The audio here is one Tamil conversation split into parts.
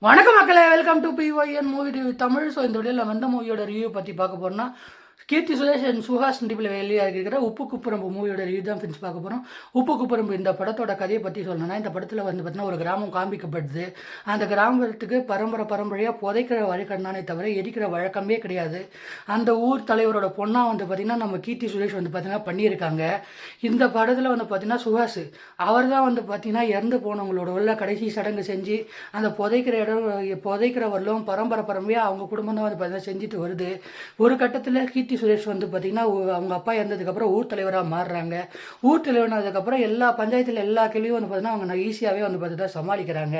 வணக்கம் மக்களே, welcome to PYN movie review Tamil. So இந்த வீடியோவில் நம்ம எந்த மூவியோட ரிவ்யூ பற்றி பார்க்க போகிறோம்னா, கீர்த்தி சுரேஷ் அண்ட் சுஹாஸ் நடிப்பில் வெளியாக இருக்கிற உப்பு குப்புரம்பு மூவியோட ரிவ்யூ தான் ஃப்ரெண்ட்ஸ் பார்க்க போகிறோம். உப்பு குப்புரம்பு இந்த படத்தோட கதையை பற்றி சொல்லணும்னா, இந்த படத்தில் வந்து பார்த்தீங்கன்னா ஒரு கிராமம் காண்பிக்கப்படுது. அந்த கிராமத்துக்கு பரம்பரையாக புதைக்கிற வழக்கண்ணானே தவிர எரிக்கிற வழக்கமே கிடையாது. அந்த ஊர் தலைவரோட பொண்ணாக வந்து பார்த்திங்கன்னா நம்ம கீர்த்தி சுரேஷ் வந்து பார்த்திங்கன்னா பண்ணியிருக்காங்க. இந்த படத்தில் வந்து பார்த்திங்கன்னா சுஹாஸ் அவர் தான் வந்து பார்த்திங்கன்னா இறந்து போனவங்களோட உள்ள கடைசி சடங்கு செஞ்சு அந்த புதைக்கிறவர்களும் பரம்பரையாக அவங்க குடும்பம் தான் வந்து பார்த்திங்கன்னா செஞ்சுட்டு வருது. ஒரு கட்டத்தில் கீர்த்தி சுரேஷ் வந்து பார்த்திங்கன்னா அவங்க அப்பா இறந்ததுக்கப்புறம் ஊர் தலைவராக மாறுறாங்க. ஊர் தலைவரானதுக்கப்புறம் எல்லா பஞ்சாயத்தில் எல்லா கேள்வியும் வந்து பார்த்திங்கன்னா அவங்க ஈஸியாகவே வந்து பார்த்துட்டு சமாளிக்கிறாங்க.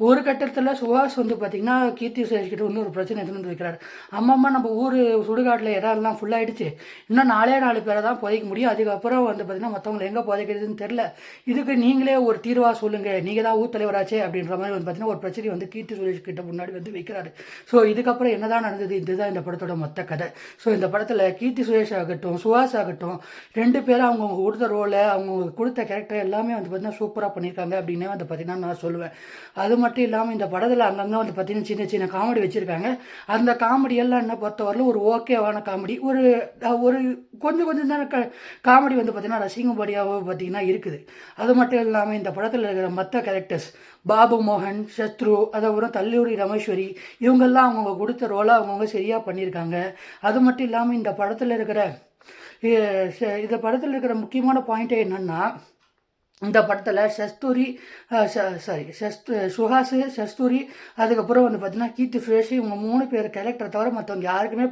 ஒரு கட்டத்தில் சுஹாஸ் வந்து பார்த்திங்கன்னா கீர்த்தி சுரேஷ் கிட்ட வந்து ஒரு பிரச்சனை எடுத்துன்னு வைக்கிறார். அம்மா நம்ம ஊர் சுடுகாட்டில் இடம்லாம் ஃபுல்லாகிடுச்சு, இன்னும் 4 பேரை தான் புதைக்க முடியும், அதுக்கப்புறம் வந்து பார்த்திங்கன்னா மற்றவங்களை எங்கே புதைக்கிறதுன்னு தெரில, இதுக்கு நீங்களே ஒரு தீர்வாக சொல்லுங்கள், நீங்கள் தான் ஊர் தலைவராச்சே அப்படின்ற மாதிரி வந்து பார்த்திங்கன்னா ஒரு பிரச்சனை வந்து கீர்த்தி சுரேஷ் கிட்ட முன்னாடி வந்து வைக்கிறாரு. ஸோ இதுக்கப்புறம் என்ன தான் நடந்தது, இதுதான் இந்த படத்தோட மொத்த கதை. ஸோ இந்த படத்தில் கீர்த்தி சுரேஷ் ஆகட்டும் சுஹாஸ் ஆகட்டும் 2 பேரும் அவங்கவுங்க கொடுத்த ரோலை அவங்கவுங்க கொடுத்த கேரக்டர் எல்லாமே வந்து பார்த்திங்கன்னா சூப்பராக பண்ணியிருக்காங்க அப்படின்னே வந்து பார்த்திங்கன்னா நான் சொல்லுவேன். அது மட்டும் இல்லாமல் இந்த படத்தில் அங்கங்கே வந்து பார்த்திங்கன்னா சின்ன சின்ன காமெடி வச்சுருக்காங்க. அந்த காமெடி எல்லாம் என்ன பொறுத்தவரையிலும் ஒரு ஓகேவான காமெடி, ஒரு ஒரு கொஞ்சம் தானே காமெடி வந்து பார்த்திங்கன்னா ரசிக்கும்படியாக பார்த்திங்கன்னா இருக்குது. அது மட்டும் இல்லாமல் இந்த படத்தில் இருக்கிற மற்ற கேரக்டர்ஸ் பாபு மோகன், சத்ரு, அதுக்கப்புறம் தல்லூரி ரமேஸ்வரி, இவங்கெல்லாம் அவங்கவுங்க கொடுத்த ரோலை அவங்கவுங்க சரியாக பண்ணியிருக்காங்க. அது மட்டும் இல்லாமல் இந்த படத்தில் இருக்கிற முக்கியமான பாயிண்ட்டே என்னென்னா, இந்த படத்தில் சுஹாஸ், சஸ்தூரி, அதுக்கப்புறம் வந்து பார்த்திங்கன்னா கீர்த்தி சுரேஷ், இவங்க 3 பேர் கேரக்டரை தவிர மற்றவங்க யாருக்குமே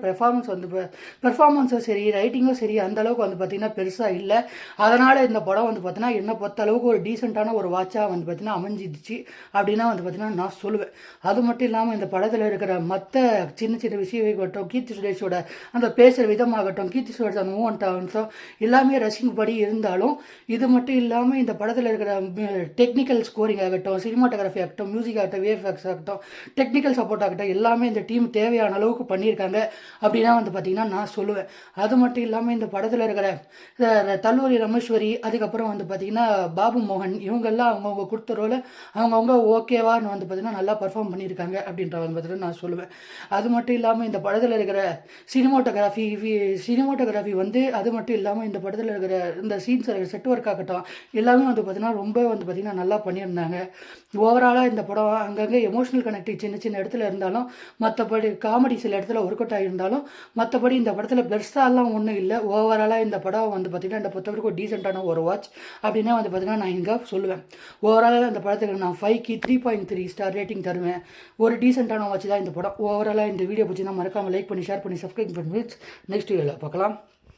பெர்ஃபார்மன்ஸும் சரி ரைட்டிங்கும் சரி அந்தளவுக்கு வந்து பார்த்திங்கன்னா பெருசாக இல்லை. அதனால் இந்த படம் வந்து பார்த்திங்கன்னா என்னை பொறுத்த அளவுக்கு ஒரு டீசெண்டான ஒரு வாட்சாக வந்து பார்த்திங்கன்னா அமைஞ்சிடுச்சு அப்படின்னா வந்து பார்த்திங்கன்னா நான் சொல்லுவேன். அது மட்டும் இல்லாமல் இந்த படத்தில் இருக்கிற மற்ற சின்ன சின்ன விஷயமாகட்டும், கீர்த்தி சுரேஷோட அந்த பேசுகிற விதமாகட்டும், கீர்த்தி சுரேஷ் அந்த மூமெண்ட் ஆகட்டும் எல்லாமே ரசிக்கும்படி இருந்தாலும், இது மட்டும் இல்லாமல் இந்த படத்தில் இருக்கிற டெக்னிக்கல் ஸ்கோரிங் ஆகட்டும், சினிமாட்டோகிராஃபி ஆகட்டும், மியூசிக் ஆகட்டும், விஎஃப்எக்ஸ் ஆகட்டும், டெக்னிக்கல் சப்போர்ட் ஆகட்டும் எல்லாமே இந்த டீம் தேவையான அளவுக்கு பண்ணியிருக்காங்க அப்படின்னா வந்து பார்த்திங்கன்னா நான் சொல்லுவேன். அது மட்டும் இல்லாமல் இந்த படத்தில் இருக்கிற தல்லூரி ரமேஸ்வரி, அதுக்கப்புறம் வந்து பார்த்திங்கன்னா பாபு மோகன், இவங்கெல்லாம் அவங்கவுங்க கொடுத்த ரோலை அவங்கவுங்க ஓகேவான்னு வந்து பார்த்திங்கன்னா நல்லா பர்ஃபார்ம் பண்ணியிருக்காங்க அப்படின்ற வந்து பார்த்திங்கன்னா நான் சொல்லுவேன். அது மட்டும் இல்லாமல் இந்த படத்தில் இருக்கிற சினிமாட்டோகிராஃபி வந்து அது மட்டும் இல்லாமல் இந்த படத்தில் இருக்கிற இந்த சீன்ஸ் செட் ஒர்க் ஆகட்டும் எல்லாமே வந்து பார்த்திங்கன்னா ரொம்ப வந்து பார்த்திங்கன்னா நல்லா பண்ணியிருந்தாங்க. ஓவராலாக இந்த படம் அங்கங்கே எமோஷனல் கனெக்டிவ் சின்ன சின்ன இடத்துல இருந்தாலும், மற்றபடி காமெடி சில இடத்துல ஒர்க் அவுட் ஆகியிருந்தாலும், மற்றபடி இந்த படத்தில் பெருசாலாம் ஒன்றும் இல்லை. ஓவராலாக இந்த படம் வந்து பார்த்திங்கன்னா இந்த பொறுத்தவரைக்கும் ஒரு டீசெண்டான ஒரு வாட்ச் அப்படின்னா வந்து பார்த்திங்கன்னா நான் இங்கே சொல்லுவேன். ஓவராலாக இந்த படத்துக்கு நான் 5க்கு 3.3 ஸ்டார் ரேட்டிங் தருவேன். ஒரு டீசெண்டான வாட்ச் தான் இந்த படம். ஓவராலாக இந்த வீடியோ பிடிச்சிருந்தா மறக்காமல் லைக் பண்ணி ஷேர் பண்ணி சப்ஸ்கிரைப் பண்ணி நெக்ஸ்ட் வீடியோவில் பார்க்கலாம்.